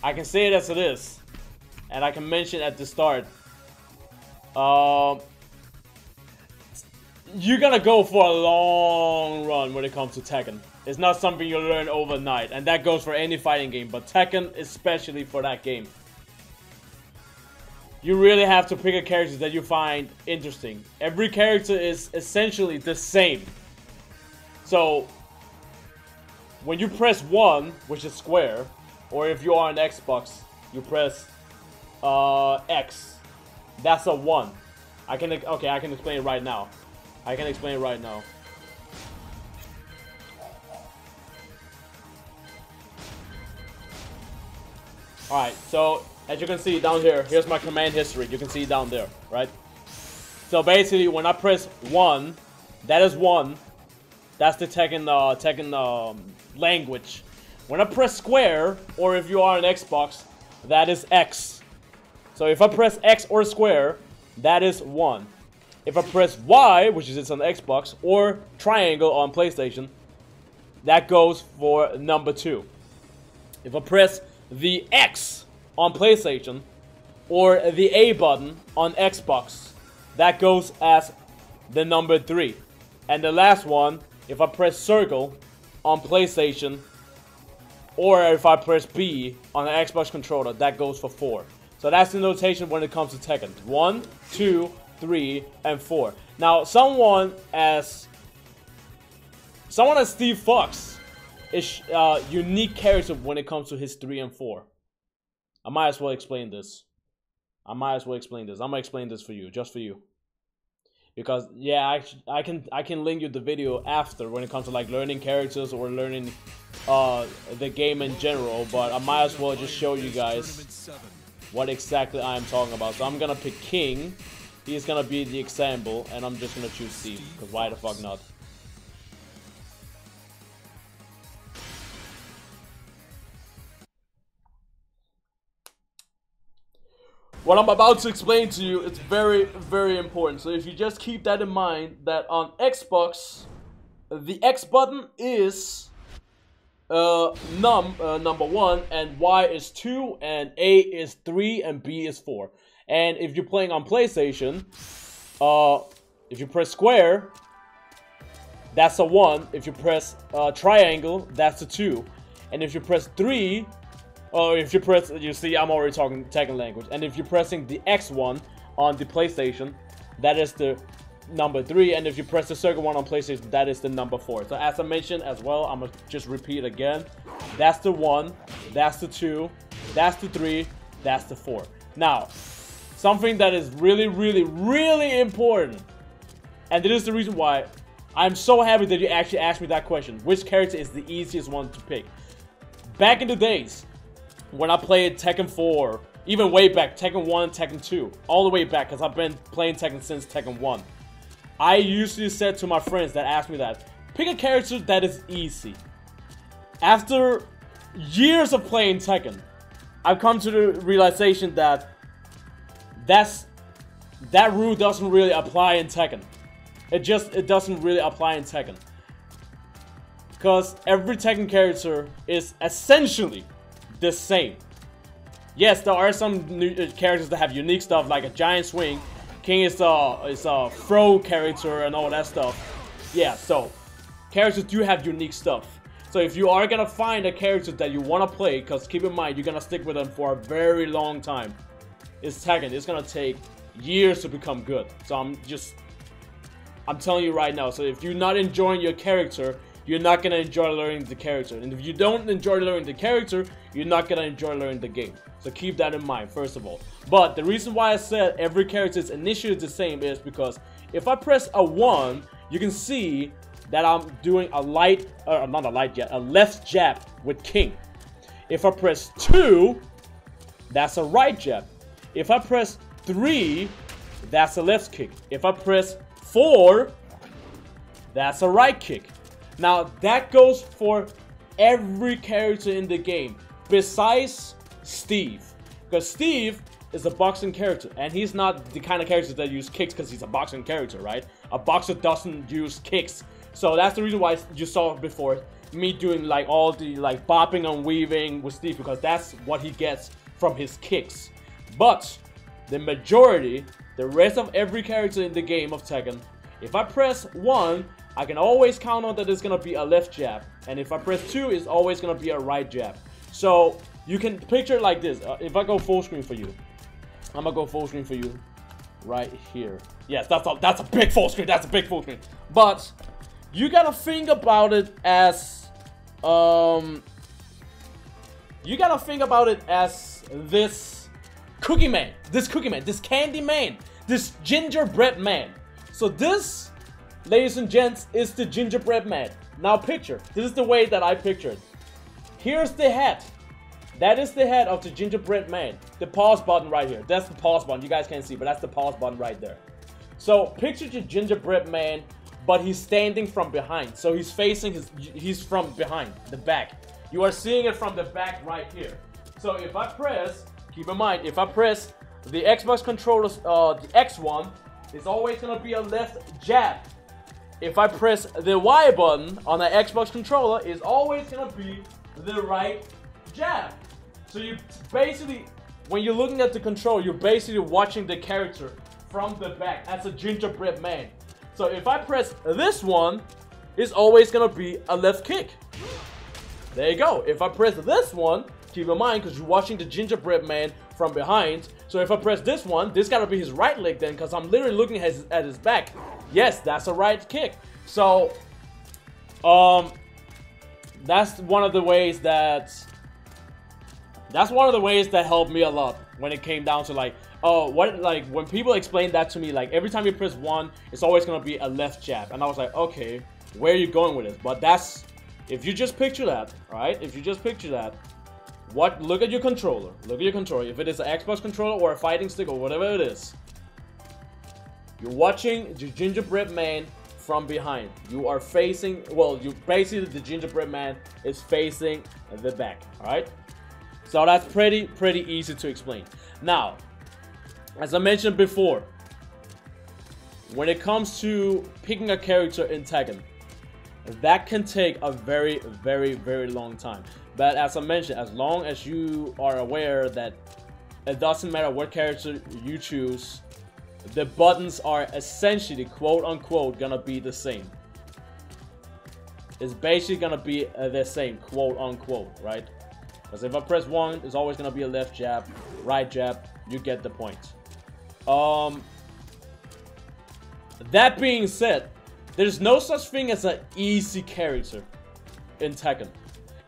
I can say it as it is. And I can mention at the start. You're gonna go for a long run when it comes to Tekken. It's not something you learn overnight. And that goes for any fighting game. But Tekken, especially for that game. You really have to pick a character that you find interesting. Every character is essentially the same. So, when you press 1, which is square, or if you are on Xbox, you press X. That's a 1. I can explain it right now. Alright, so as you can see down here, here's my command history. You can see it down there, right? So basically, when I press 1, that is 1. That's the Tekken language. When I press square, or if you are on Xbox, that is X. So if I press X or square, that is 1. If I press Y, which is on Xbox, or triangle on PlayStation, that goes for number 2. If I press the X on PlayStation, or the A button on Xbox, that goes as the number 3. And the last one, if I press circle on PlayStation, or if I press B on the Xbox controller, that goes for 4. So that's the notation when it comes to Tekken. 1, 2, 3, and 4. Now, someone as Steve Fox is a unique character when it comes to his 3 and 4. I might as well explain this. I'm gonna explain this for you, just for you. Because yeah, I can link you the video after when it comes to like learning characters or learning the game in general. But I might as well just show you guys what exactly I'm talking about. So I'm gonna pick King. He's gonna be the example, and I'm just gonna choose Steve. Because why the fuck not? What I'm about to explain to you is very, very important. So if you just keep that in mind, that on Xbox, the X button is number 1, and Y is 2, and A is 3, and B is 4. And if you're playing on PlayStation, if you press square, that's a 1. If you press triangle, that's a 2. And if you press 3, or if you press, you see I'm already talking Tekken language. And if you're pressing the X1 on the PlayStation, that is the number 3. And if you press the circle one on PlayStation, that is the number 4. So as I mentioned as well, I'm gonna just repeat again. That's the 1, that's the 2, that's the 3, that's the 4. Now, something that is really, really, really important. And this is the reason why I'm so happy that you actually asked me that question. Which character is the easiest one to pick? Back in the days, when I played Tekken 4, even way back, Tekken 1, Tekken 2, all the way back, because I've been playing Tekken since Tekken 1. I usually said to my friends that asked me that, pick a character that is easy. After years of playing Tekken, I've come to the realization that that rule doesn't really apply in Tekken. It doesn't really apply in Tekken. Because every Tekken character is essentially the same. Yes, there are some new characters that have unique stuff, like a giant swing. King is a throw character and all that stuff. Yeah, so characters do have unique stuff. So if you are gonna find a character that you wanna play, because keep in mind you're gonna stick with them for a very long time, it's Tekken. It's gonna take years to become good. So I'm telling you right now. So if you're not enjoying your character, you're not gonna enjoy learning the character. And if you don't enjoy learning the character, you're not gonna enjoy learning the game. So keep that in mind, first of all. But the reason why I said every character is initially the same is because if I press a 1, you can see that I'm doing a left jab with King. If I press 2, that's a right jab. If I press 3, that's a left kick. If I press 4, that's a right kick. Now, that goes for every character in the game, besides Steve. Because Steve is a boxing character, and he's not the kind of character that use kicks because he's a boxing character, right? A boxer doesn't use kicks. So that's the reason why you saw before me doing like all the like bopping and weaving with Steve, because that's what he gets from his kicks. But the majority, the rest of every character in the game of Tekken, if I press 1, I can always count on that it's gonna be a left jab, and if I press 2, it's always gonna be a right jab. So you can picture it like this. If I go full screen for you, I'm gonna go full screen for you right here. Yes, that's a big full screen. That's a big full screen. But you gotta think about it as this cookie man, this candy man, this gingerbread man. So this, ladies and gents, is the gingerbread man. Now picture, this is the way that I pictured. Here's the head. That is the head of the gingerbread man. The pause button right here. That's the pause button. You guys can't see, but that's the pause button right there. So picture the gingerbread man, but he's standing from behind. So he's facing he's from behind, the back. You are seeing it from the back right here. So if I press, keep in mind, if I press the Xbox controller, the X1, it's always gonna be a left jab. If I press the Y button on the Xbox controller, it's always gonna be the right jab. So you basically, when you're looking at the control, you're basically watching the character from the back as a gingerbread man. So if I press this one, it's always gonna be a left kick. There you go. If I press this one, keep in mind, because you're watching the gingerbread man from behind. So if I press this one, this gotta be his right leg then, because I'm literally looking at his back. Yes, that's a right kick. So, that's one of the ways that helped me a lot when it came down to like, oh, what, like when people explain that to me, like every time you press 1, it's always gonna be a left jab, and I was like, okay, where are you going with this? But that's, if you just picture that, right? If you just picture that, look at your controller. Look at your controller. If it is an Xbox controller or a fighting stick or whatever it is, you're watching the gingerbread man from behind. You are facing, well, you basically, the gingerbread man is facing the back, alright? So that's pretty easy to explain. Now, as I mentioned before, when it comes to picking a character in Tekken, that can take a very long time. But as I mentioned, as long as you are aware that it doesn't matter what character you choose, the buttons are essentially, quote unquote, gonna be the same. It's basically gonna be the same, quote unquote, right? Because if I press 1, it's always gonna be a left jab, right jab. You get the point. That being said, there's no such thing as an easy character in Tekken.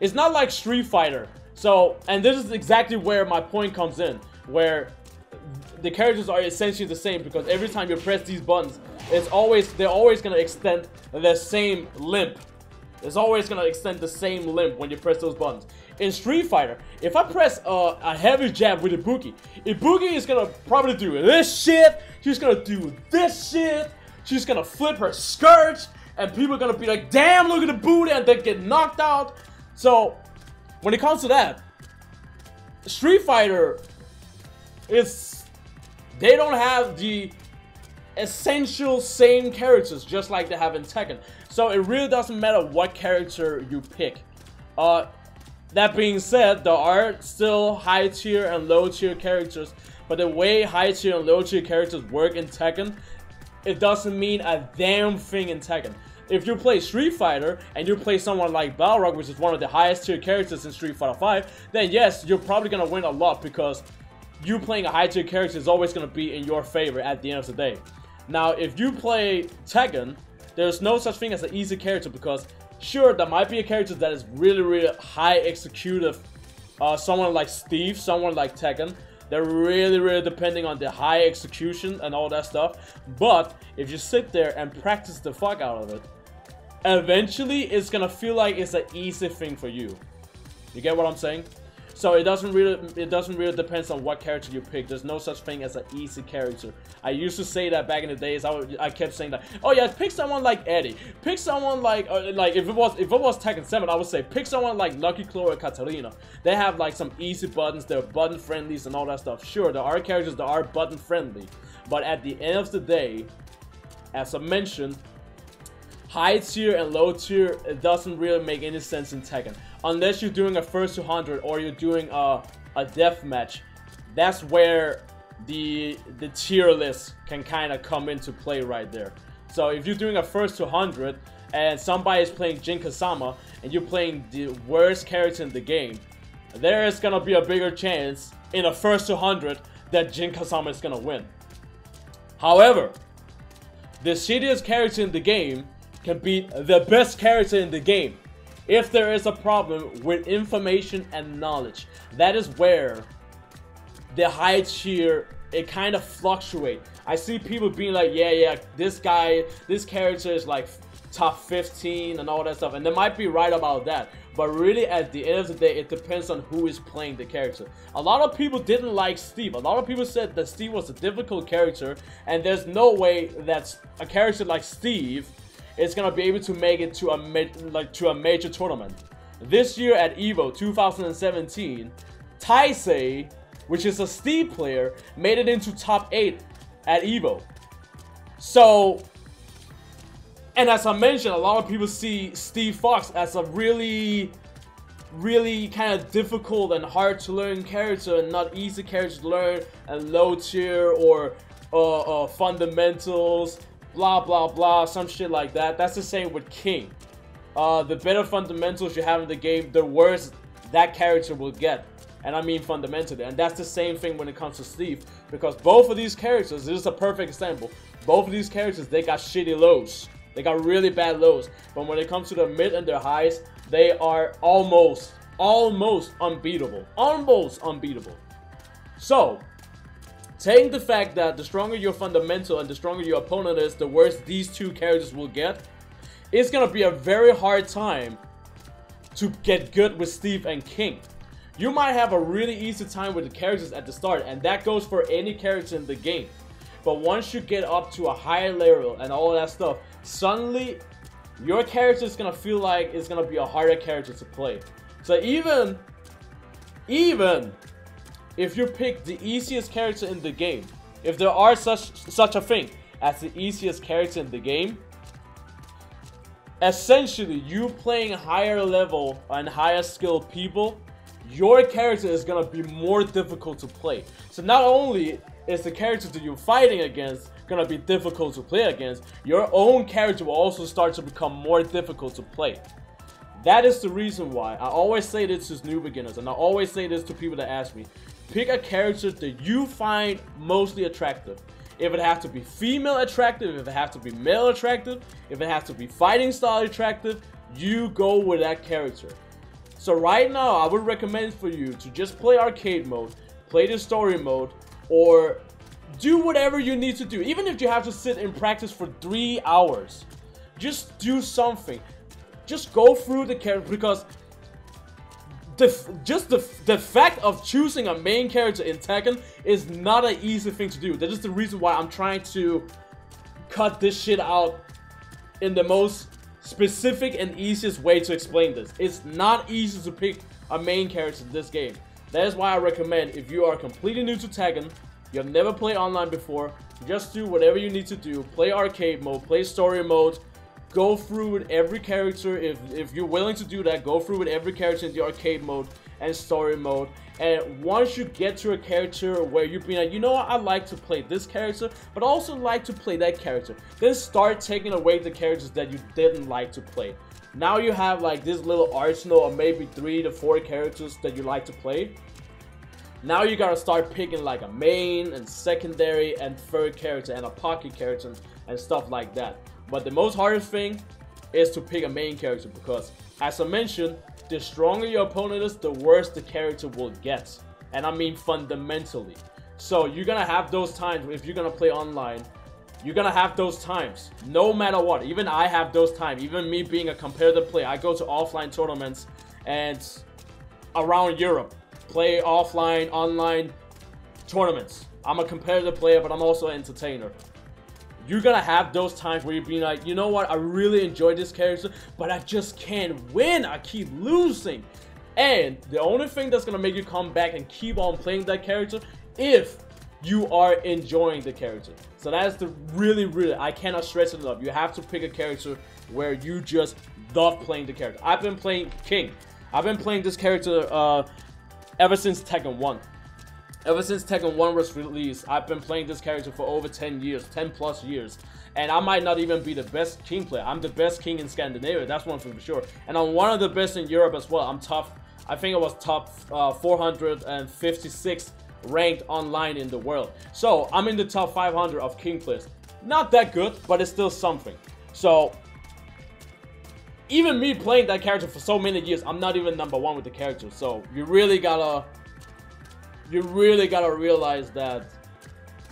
It's not like Street Fighter. So, and this is exactly where my point comes in, where the characters are essentially the same, because every time you press these buttons, they're always gonna extend the same limb. It's always gonna extend the same limb when you press those buttons. In Street Fighter, if I press a heavy jab with Ibuki, Ibuki is gonna probably do this shit. She's gonna do this shit. She's gonna flip her skirt, and people are gonna be like, damn, look at the booty, and then get knocked out. So, when it comes to that, Street Fighter they don't have the essential same characters just like they have in Tekken. So it really doesn't matter what character you pick. That being said, there are still high tier and low tier characters, but the way high tier and low tier characters work in Tekken, it doesn't mean a damn thing in Tekken. If you play Street Fighter and you play someone like Balrog, which is one of the highest tier characters in Street Fighter 5, then yes, you're probably gonna win a lot, because you playing a high tier character is always gonna be in your favor at the end of the day. Now, if you play Tekken, there's no such thing as an easy character, because sure, there might be a character that is really high executive. Someone like Steve, someone like Tekken, they're really depending on the high execution and all that stuff. But if you sit there and practice the fuck out of it, eventually it's gonna feel like it's an easy thing for you. You get what I'm saying? So it doesn't really depend on what character you pick. There's no such thing as an easy character. I used to say that back in the days. I kept saying that. Oh yeah, pick someone like Eddie. Pick someone like if it was Tekken 7, I would say pick someone like Lucky Chloe or Katarina. They have like some easy buttons. They're button friendlies and all that stuff. Sure, there are characters that are button friendly, but at the end of the day, as I mentioned, high tier and low tier, it doesn't really make any sense in Tekken. Unless you're doing a first to 100 or you're doing a death match. That's where the tier list can kind of come into play right there. So if you're doing a first to 100 and somebody is playing Jin Kazama and you're playing the worst character in the game, there is gonna be a bigger chance in a first to 100 that Jin Kazama is gonna win. However, the shittiest character in the game can beat the best character in the game if there is a problem with information and knowledge. That is where the high tier, it kind of fluctuates. I see people being like, yeah, this character is like top 15 and all that stuff, and they might be right about that, but really at the end of the day, it depends on who is playing the character. A lot of people didn't like Steve. A lot of people said that Steve was a difficult character, and there's no way that a character like Steve is gonna be able to make it to a major tournament. This year at EVO 2017, Taisei, which is a Steve player, made it into top 8 at EVO. So, and as I mentioned, a lot of people see Steve Fox as a really kind of difficult and hard to learn character, and not easy character to learn, and low tier or fundamentals, blah blah blah, some shit like that. That's the same with King. The better fundamentals you have in the game, the worse that character will get. And I mean fundamentally. And that's the same thing when it comes to Steve, because both of these characters, this is a perfect example, both of these characters, they got shitty lows. They got really bad lows. But when it comes to their mid and their highs, they are almost unbeatable. Almost unbeatable. So, taking the fact that the stronger your fundamental and the stronger your opponent is, the worse these two characters will get, it's gonna be a very hard time to get good with Steve and King. You might have a really easy time with the characters at the start, and that goes for any character in the game. But once you get up to a higher level and all that stuff, suddenly your character is gonna feel like it's gonna be a harder character to play. So even if you pick the easiest character in the game, if there are such a thing as the easiest character in the game, essentially you playing higher level and higher skilled people, your character is gonna be more difficult to play. So not only is the character that you're fighting against gonna be difficult to play against, your own character will also start to become more difficult to play. That is the reason why I always say this to new beginners, and I always say this to people that ask me, pick a character that you find mostly attractive. If it has to be female attractive, if it has to be male attractive, if it has to be fighting style attractive, you go with that character. So right now, I would recommend for you to just play arcade mode, play the story mode, or do whatever you need to do. Even if you have to sit in practice for 3 hours, just do something. Just go through the character, because the fact of choosing a main character in Tekken is not an easy thing to do. That is the reason why I'm trying to cut this shit out in the most specific and easiest way to explain this. It's not easy to pick a main character in this game. That is why I recommend, if you are completely new to Tekken, you have never played online before, just do whatever you need to do. Play arcade mode, play story mode, go through with every character. If you're willing to do that, go through with every character in the arcade mode and story mode. And once you get to a character where you've been like, you know what, I like to play this character, but also like to play that character, then start taking away the characters that you didn't like to play. Now you have like this little arsenal of maybe 3 to 4 characters that you like to play. Now you gotta start picking like a main and secondary and third character and a pocket character and stuff like that. But the most hardest thing is to pick a main character, because as I mentioned, the stronger your opponent is, the worse the character will get. And I mean fundamentally. So you're gonna have those times if you're gonna play online. You're gonna have those times, no matter what. Even I have those times. Even me being a competitive player, I go to offline tournaments and around Europe, play offline, online tournaments. I'm a competitive player, but I'm also an entertainer. You're gonna have those times where you're being like, you know what, I really enjoy this character, but I just can't win. I keep losing. And the only thing that's gonna make you come back and keep on playing that character, if you are enjoying the character. So that's the really, I cannot stress it enough. You have to pick a character where you just love playing the character. I've been playing King. I've been playing this character ever since Tekken 1. Ever since Tekken 1 was released, I've been playing this character for over 10 years, 10 plus years. And I might not even be the best King player. I'm the best King in Scandinavia, that's one thing for sure. And I'm one of the best in Europe as well. I'm top, I think I was top 456 ranked online in the world. So I'm in the top 500 of King players. Not that good, but it's still something. So even me playing that character for so many years, I'm not even #1 with the character. So you really gotta realize that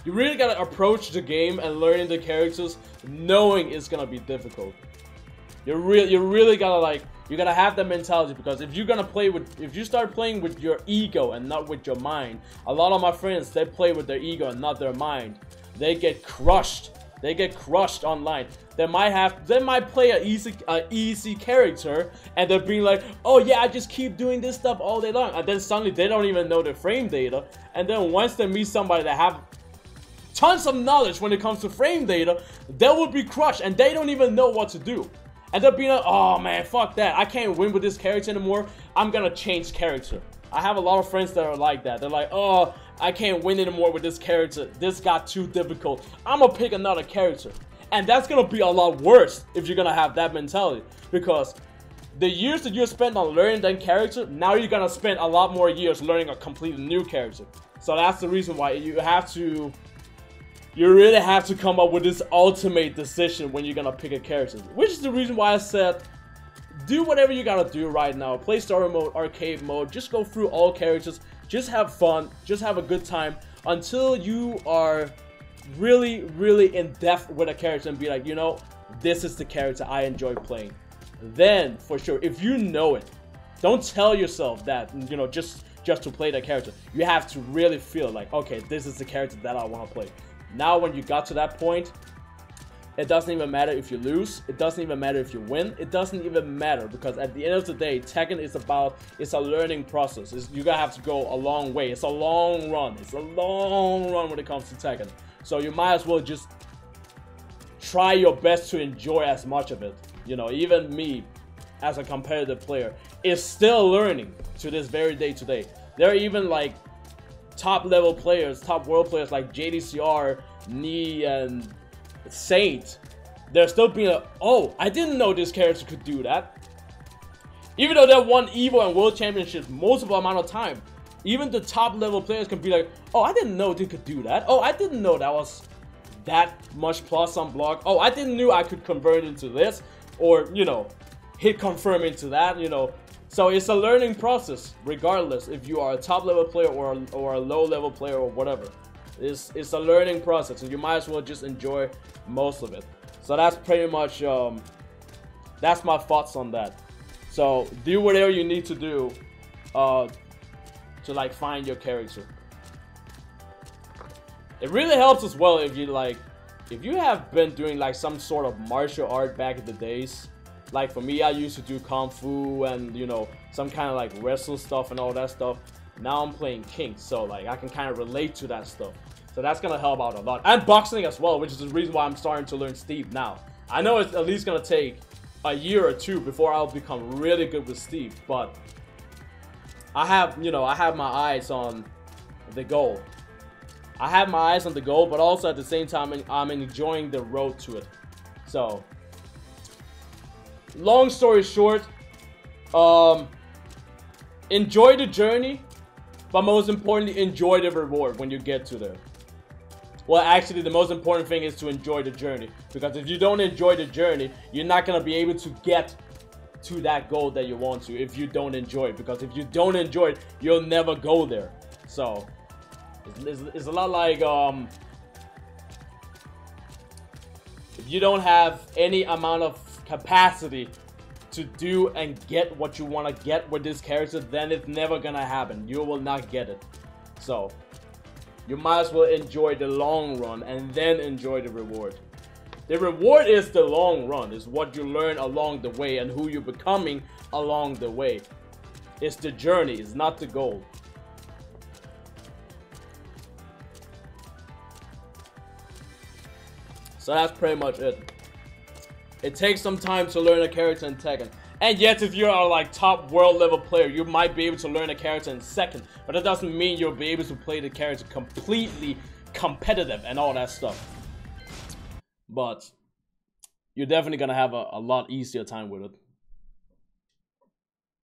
you really gotta approach the game and learning the characters knowing it's gonna be difficult. You really gotta, like, you gotta have that mentality, because if you start playing with your ego and not with your mind, a lot of my friends, they play with their ego and not their mind. They get crushed. They get crushed online. They might play an easy character, and they're being like, oh yeah, I just keep doing this stuff all day long, and then suddenly they don't even know their frame data, and then once they meet somebody that have tons of knowledge when it comes to frame data, they will be crushed, and they don't even know what to do. And they'll be like, oh man, fuck that, I can't win with this character anymore, I'm gonna change character. I have a lot of friends that are like that. They're like, oh, I can't win anymore with this character, this got too difficult, I'm gonna pick another character. And that's gonna be a lot worse if you're gonna have that mentality, because the years that you spent on learning that character, now you're gonna spend a lot more years learning a completely new character. So that's the reason why you really have to come up with this ultimate decision when you're gonna pick a character. Which is the reason why I said, do whatever you gotta do right now. Play story mode, arcade mode, just go through all characters, just have fun, just have a good time until you are really, really in depth with a character and be like, you know, this is the character I enjoy playing. Then, for sure, if you know it, don't tell yourself that, you know, just to play that character. You have to really feel like, okay, this is the character that I want to play. Now, when you got to that point, it doesn't even matter if you lose. It doesn't even matter if you win. It doesn't even matter, because at the end of the day, Tekken is it's a learning process. You're gonna have to go a long way. It's a long run. It's a long run when it comes to Tekken. So you might as well just try your best to enjoy as much of it. You know, even me, as a competitive player, is still learning to this very day today. There are even like top level players, top world players like JDCR, Knee, and Saint. They're still being like, oh, I didn't know this character could do that. Even though they won EVO and World Championships multiple amount of time, even the top level players can be like, oh, I didn't know they could do that. Oh, I didn't know that was that much plus on block. Oh, I didn't know I could convert into this, or, you know, hit confirm into that, you know. So it's a learning process, regardless if you are a top level player or a low level player or whatever. It's a learning process, and you might as well just enjoy most of it. So that's pretty much, that's my thoughts on that. So do whatever you need to do to like find your character. It really helps as well if you have been doing like some sort of martial art back in the days. Like for me, I used to do Kung Fu and, you know, some kind of like wrestle stuff and all that stuff. Now I'm playing King, so like I can kind of relate to that stuff. So that's gonna help out a lot. And boxing as well, which is the reason why I'm starting to learn Steve now. I know it's at least gonna take a year or two before I'll become really good with Steve, but I have my eyes on the goal. I have my eyes on the goal, but also at the same time, I'm enjoying the road to it. So, long story short, enjoy the journey, but most importantly, enjoy the reward when you get to there. Well, actually, the most important thing is to enjoy the journey, because if you don't enjoy the journey, you're not going to be able to get to that goal that you want to if you don't enjoy it, because if you don't enjoy it, you'll never go there. So it's a lot like if you don't have any amount of capacity to do and get what you want to get with this character, then it's never gonna happen. You will not get it. So you might as well enjoy the long run and then enjoy the reward. The reward is the long run, is what you learn along the way and who you're becoming along the way. It's the journey, it's not the goal. So that's pretty much it. It takes some time to learn a character in Tekken. And yet, if you are like top world level player, you might be able to learn a character in second. But that doesn't mean you'll be able to play the character completely competitive and all that stuff. But you're definitely gonna have a lot easier time with it.